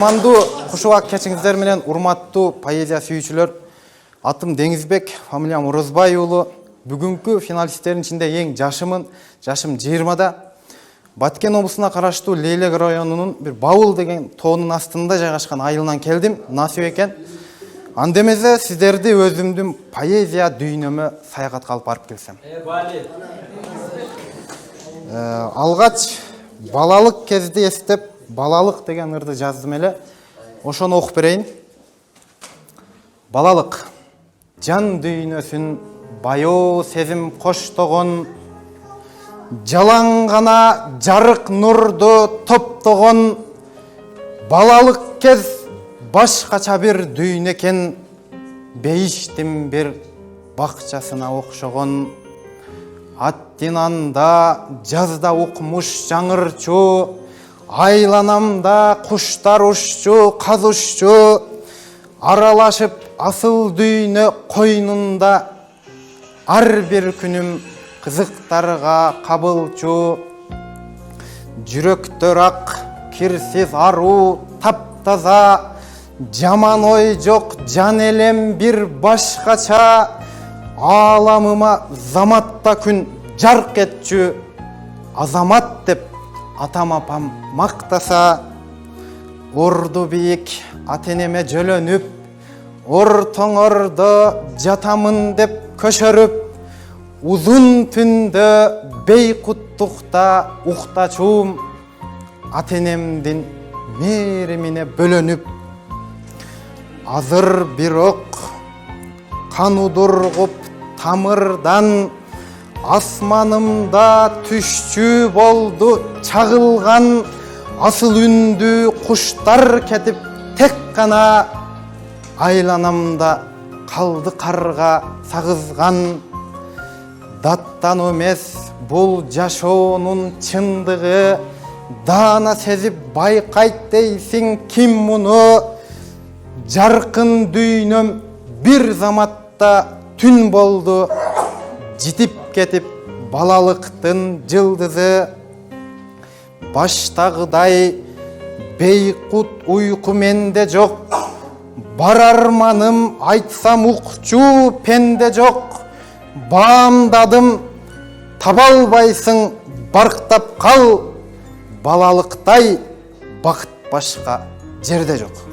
Кушмандуу куш убак кечиңиздер менен урматтуу поэзия сүйүүчүлөр. Атым Деңизбек, фамилиям Орозбай уулу. Бүгүнкү финалисттердин ичинде эң жашымын. Жашым 20-да. Баткен облусуна караштуу Лейлек районунун бир Бабыл деген тоонун астында жайгашкан айылынан келдим. Насип экен. Анда эмесе сиздерди өзүмдүн поэзия дүйнөмө саякатка алып барып келсем. Алгач балалык кезде эстеп, балалык деген ырды жаздым эле. Ошону окуп берейин. Балалык. Жан дүйнөсүн баяу сезим коштогон, жалаң гана жарык нурду топтогон, балалык кез башкача бир дүйнө экен, бейиштин бир бакчасына окшогон. Аттинанда жазда укмуш жаңырчу, айланамда куштар ушчу, каз ушчу, аралашып асыл дүйнө койнунда, ар бир күнүм кызыктарга кабылчу. Жүрөктөр ак, кирсиз аруу, таптаза, жаман ой жок, жан элем бир башкача, ааламыма заматта күн жарк этчү, азамат деп атам апам мактаса. Орду бийик ата-энеме жөлөнүп, ортоңордо жатамын деп көшөрүп, узун түндө бейкуттукта уктачуум, ата-энемдин мээримине бөлөнүп. Азыр бирок кан удургуп тамырдан, асманымда түшчү болду чагылган, асыл үндүү куштар кетип тек гана, айланамда калды карга сагызган. Даттануу эмес бул жашоонун чындыгы, даана сезип байкайт дейсиң ким муну, жаркын дүйнөм бир заматта түн болду, житип кетип балалыктын жылдызы. Баштагыдай бейкут уйку менде жок, бар арманым айтсам укчу пенде жок. Баамдадым, таба албайсың, барктап кал, балалыктай бакыт башка жерде жок.